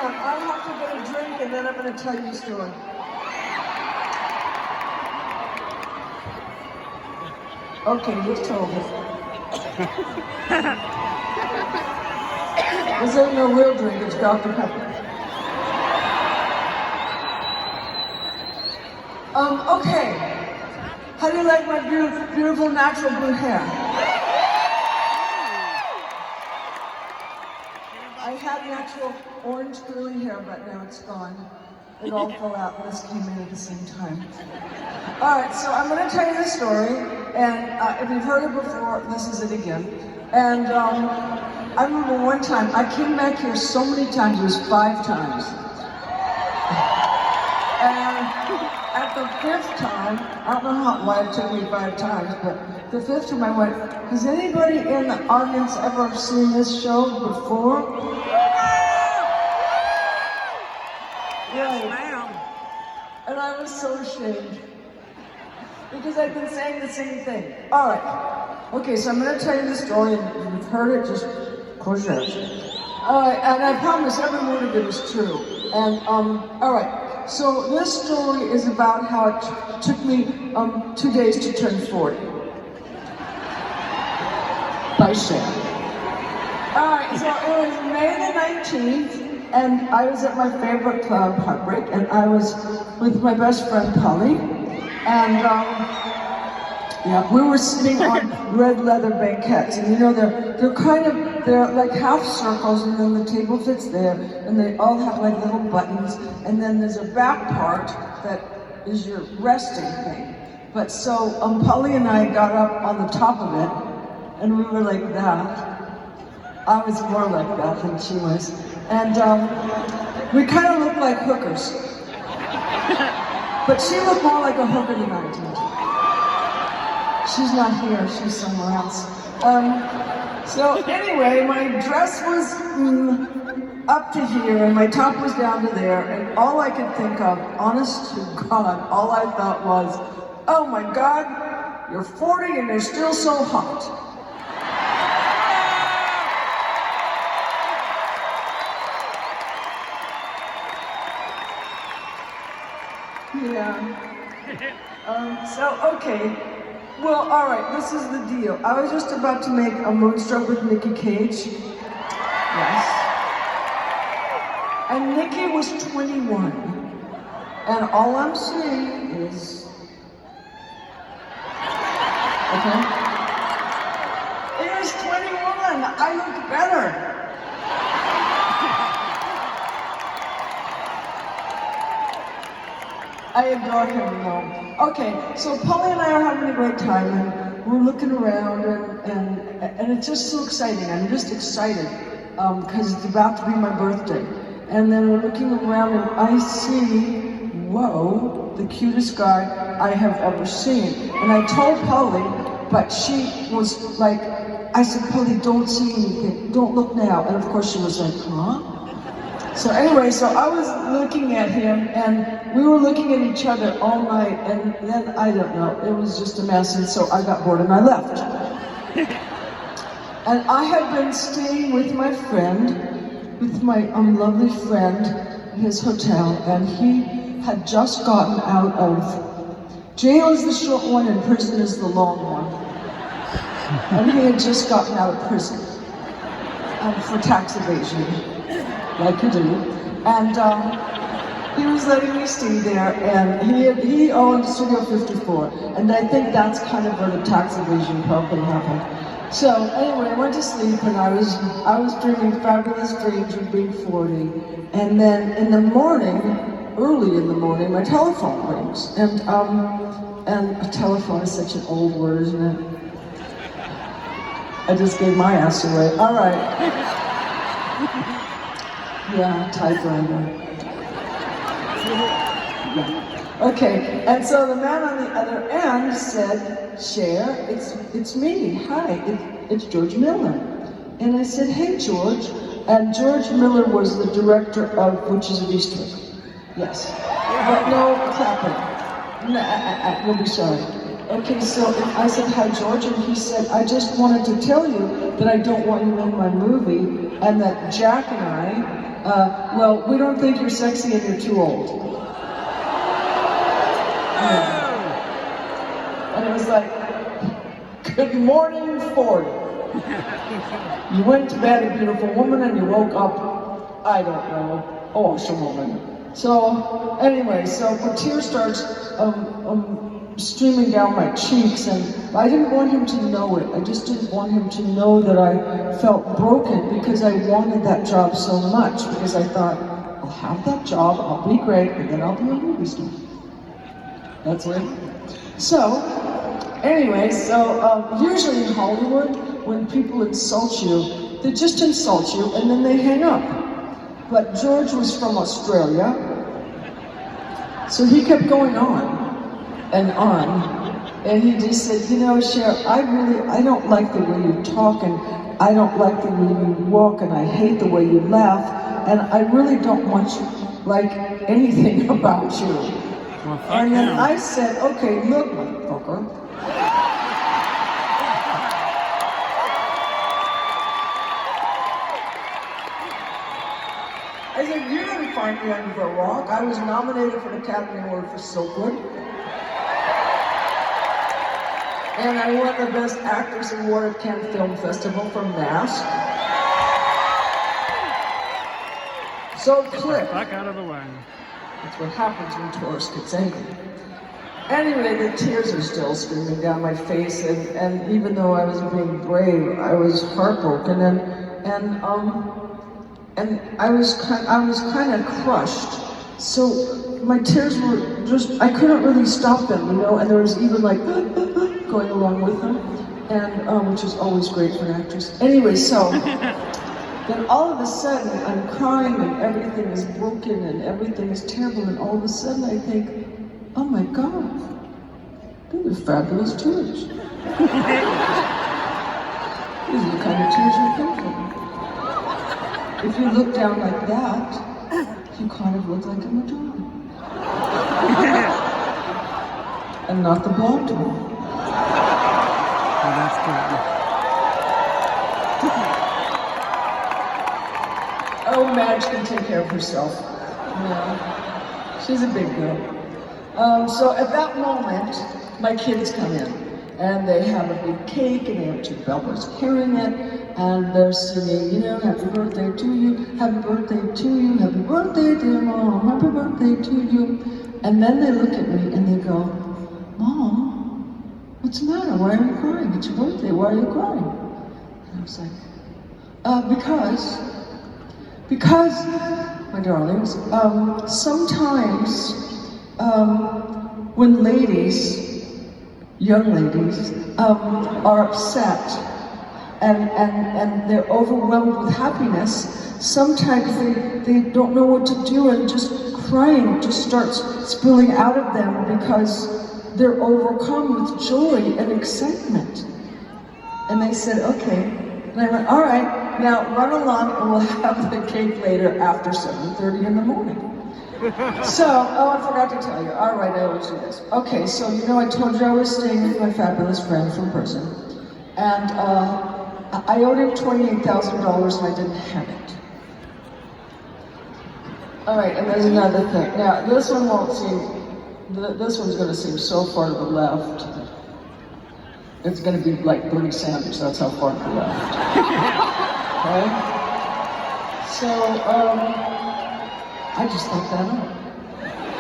on. I have to get a drink and then I'm going to tell you a story. Okay, you've told it. This ain't no real drink, it's Dr. Pepper. Okay. How do you like my beautiful natural blue hair? I had natural orange curly hair, but now it's gone. It all fell out and this came in at the same time. All right, so I'm going to tell you the story, and if you've heard it before, this is it again. And I remember one time, I came back here so many times, it was 5 times. And at the 5th time, I don't know why it took me 5 times, but the 5th time I went, has anybody in the audience ever seen this show before? Yes, ma'am. And I was so ashamed, because I've been saying the same thing. All right. Okay, so I'm going to tell you the story, and if you've heard it, just close your eyes. All right, and I promise every word of it is true. And, all right. So this story is about how it took me 2 days to turn 40. By Cher. All right, so it was May the 19th, and I was at my favorite club, Heartbreak, and I was with my best friend, Polly, and yeah, we were sitting on red leather banquettes, and you know, they're like half circles, and then the table fits there, and they all have like little buttons, and then there's a back part that is your resting thing. But so Polly and I got up on the top of it, and we were like that. I was more like that than she was, and we kind of looked like hookers. But she looked more like a hooker than I did. She's not here, she's somewhere else. So anyway, my dress was up to here and my top was down to there, and all I could think of, honest to God, all I thought was, oh my God, you're 40 and you're still so hot. Yeah. So, okay. Well, all right, this is the deal. I was just about to make a Moonstruck with Nicky Cage. Yes. And Nicky was 21. And all I'm saying is... Okay? It was 21. I look better. I adore him, though. Okay, so Polly and I are having a great time, and we're looking around, and it's just so exciting. I'm just excited, because it's about to be my birthday. And then we're looking around, and I see, whoa, the cutest guy I have ever seen. And I told Polly, but she was like, I said, Polly, don't see anything, don't look now. And of course she was like, huh? So anyway, so I was looking at him, and we were looking at each other all night, and then, I don't know, it was just a mess, and so I got bored and I left. And I had been staying with my friend, with my lovely friend, in his hotel, and he had just gotten out of, jail is the short one and prison is the long one. And he had just gotten out of prison for tax evasion. Like you do, and he was letting me stay there, and he owned Studio 54, and I think that's kind of where the tax evasion probably happened. So anyway, I went to sleep, and I was dreaming fabulous dreams of being 40, and then in the morning, early in the morning, my telephone rings, and a telephone is such an old word, isn't it? I just gave my ass away. All right. Yeah, typewriter. Yeah. Okay, and so the man on the other end said, Cher, it's me, hi, it's George Miller. And I said, hey George, and George Miller was the director of Witches of Eastwick. Yes, but no clapping. We'll be sorry. Okay, so I said, hi George, and he said, I just wanted to tell you that I don't want you in my movie, and that Jack and I well, we don't think you're sexy and you're too old. And it was like, good morning, 40. You went to bed a beautiful woman and you woke up, I don't know, a washerwoman. So anyway, so the tear starts streaming down my cheeks, and I didn't want him to know it. I just didn't want him to know that I felt broken because I wanted that job so much, because I thought, I'll have that job, I'll be great, and then I'll be a movie star. That's it. So, anyway, usually in Hollywood, when people insult you, they just insult you and then they hang up. But George was from Australia, so he kept going on, and he just said, you know, Cher, I don't like the way you talk, and I don't like the way you walk, and I hate the way you laugh, and I really don't much like anything about you. Well, and then I said, okay, look, motherfucker. I said, you didn't find me under a rock. I was nominated for an Academy Award for So Good. And I won the Best Actress Award at Cannes Film Festival for Mask. So click. Back out of the way. That's what happens when tourists get angry. Anyway, the tears are still streaming down my face, and even though I was being brave, I was heartbroken, and I was kind of crushed. So my tears were just, I couldn't really stop them, you know, and there was even like going along with them, and which is always great for an actress. Anyway, so then all of a sudden I'm crying and everything is broken and everything is terrible, and all of a sudden I think, oh my God, these are fabulous tears. These are the kind of tears you think of. If you look down like that, you kind of look like a Madonna. And not the blonde one. Oh, that's good. Oh, Madge can take care of herself. Yeah. She's a big girl. So at that moment, my kids come in. And they have a big cake, and they have two bellboys carrying it, and they're singing, you know, happy birthday to you, happy birthday to you, happy birthday dear Mom, happy birthday to you. And then they look at me and they go, Mom, what's the matter? Why are you crying? It's your birthday, why are you crying? And I was like, because, my darlings, sometimes when ladies, young ladies, are upset and they're overwhelmed with happiness, sometimes they don't know what to do, and just crying just starts spilling out of them because they're overcome with joy and excitement. And they said, okay. And I went, all right, now run along and we'll have the cake later after 7:30 in the morning. So, I forgot to tell you. All right, I always do this. Okay, so you know I told you I was staying with my fabulous friend from prison, and I owed him $28,000 and I didn't have it. All right, and there's another thing. Now, this one won't seem, this one's going to seem so far to the left. It's going to be like Bernie Sanders, that's how far to the left. Okay? So, I just looked that up.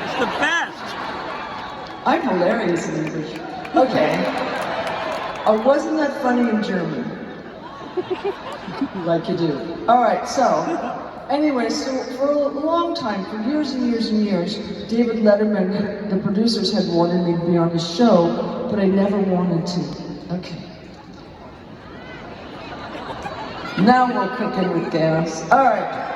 It's the best! I'm hilarious in English. Okay. Wasn't that funny in German? Like you do. Alright, so, anyway, so for a long time, for years and years and years, David Letterman, the producers had wanted me to be on his show, but I never wanted to. Okay. Now we're cooking with gas. Alright.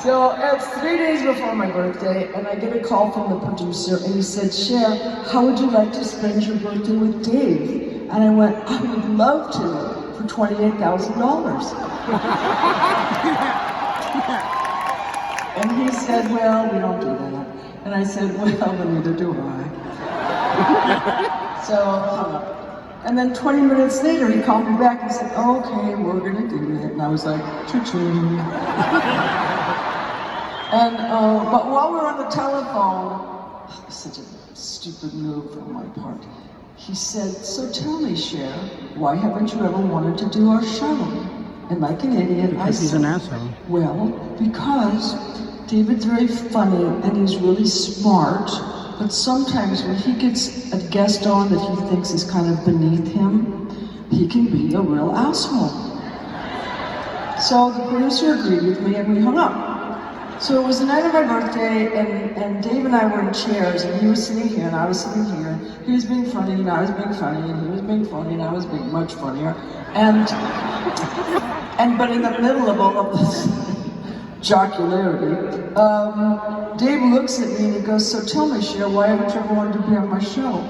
So it's 3 days before my birthday, and I get a call from the producer, and he said, Cher, how would you like to spend your birthday with Dave? And I went, I would love to, for $28,000. And he said, well, we don't do that. And I said, well, then neither do I. So, and then 20 minutes later, he called me back and said, okay, we're gonna do it. And I was like, choo-choo. And but while we were on the telephone, such a stupid move on my part. He said, "So tell me, Cher, why haven't you ever wanted to do our show?" And like an idiot, I Because he's said, an asshole. "Well, because David's very funny and he's really smart, but sometimes when he gets a guest on that he thinks is kind of beneath him, he can be a real asshole." So the producer agreed with me and we hung up. So it was the night of my birthday, and Dave and I were in chairs, and he was sitting here, and I was sitting here. He was being funny, and I was being funny, and he was being funny, and I was being much funnier. But in the middle of all of this jocularity, Dave looks at me and he goes, "So tell me, Cher, why haven't you ever wanted to be on my show?"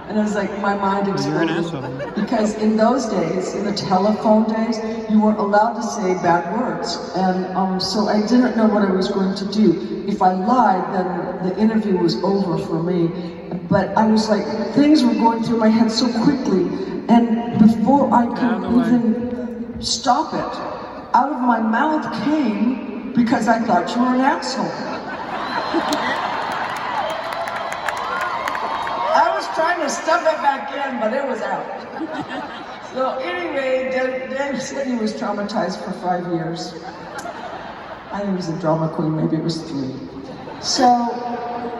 And it was like my mind You're an exploded. asshole. Because in those days, in the telephone days, you weren't allowed to say bad words. And so I didn't know what I was going to do. If I lied, then the interview was over for me. But I was like, things were going through my head so quickly. And before I could even stop it, out of my mouth came, "Because I thought you were an asshole." I was trying to stuff it back in, but it was out. So anyway, Dave said he was traumatized for 5 years. I think he was a drama queen, maybe it was 3. So,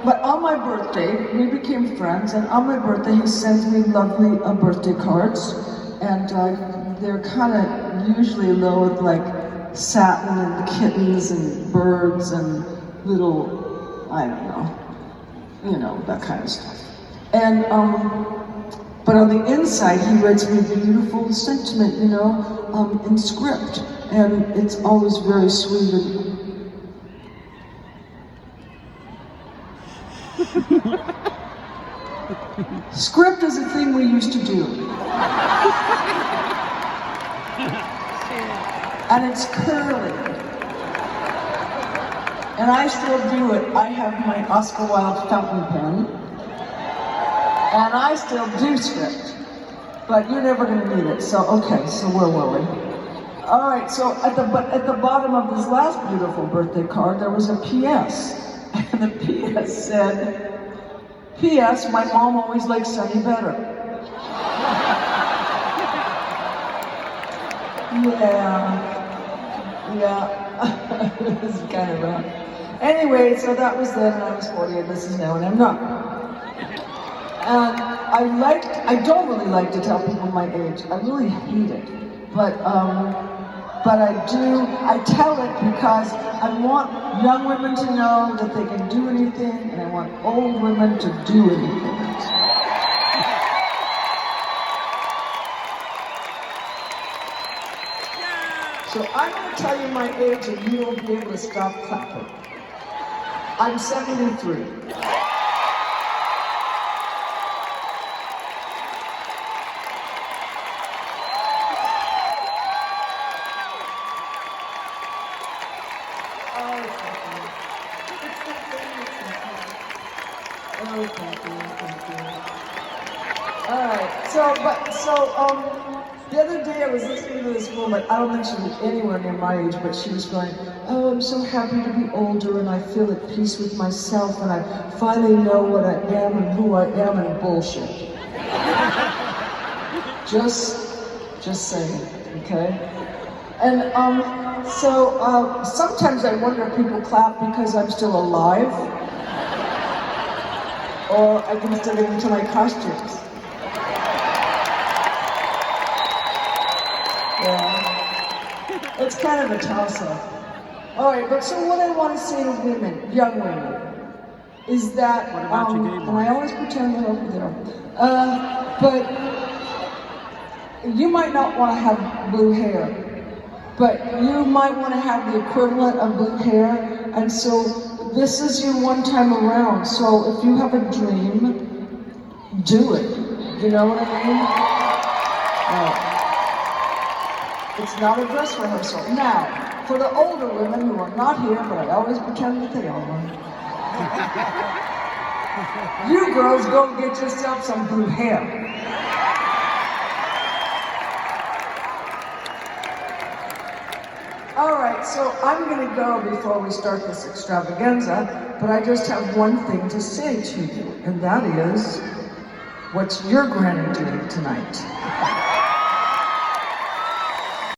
but on my birthday, we became friends, and on my birthday he sends me lovely birthday cards, and they're kind of usually low with like satin and kittens and birds and little, I don't know, you know, that kind of stuff. And, but on the inside, he writes me a beautiful sentiment, you know, in script. And it's always very sweet. Script is a thing we used to do. And it's curly. And I still do it. I have my Oscar Wilde fountain pen. And I still do script, but you're never going to need it. So okay, so where were we? All right, so at the bottom of this last beautiful birthday card, there was a P.S. And the P.S. said, "P.S. My mom always likes Sunny better." Yeah, this is kind of rough. Anyway, so that was then, and I was 40, and this is now, and I'm not. And I don't really like to tell people my age. I really hate it. But I tell it because I want young women to know that they can do anything, and I want old women to do anything. So I'm going to tell you my age, and you won't be able to stop clapping. I'm 73. The other day I was listening to this woman, I don't think she was anywhere near my age, but she was going, "Oh, I'm so happy to be older and I feel at peace with myself and I finally know what I am and who I am," and bullshit. Just saying, okay? And so sometimes I wonder if people clap because I'm still alive, or I can still get into my costumes. Yeah, it's kind of a toss-up. All right, but so what I want to say to women, young women, is that, What about your gay and boys? I always pretend they're over there, but you might not want to have blue hair, but you might want to have the equivalent of blue hair, and so this is your one time around. So if you have a dream, do it. You know what I mean? It's not a dress rehearsal. Now, for the older women who are not here, but I always pretend that they are, you girls go get yourself some blue hair. All right, so I'm going to go before we start this extravaganza, but I just have one thing to say to you, and that is, what's your granny doing tonight?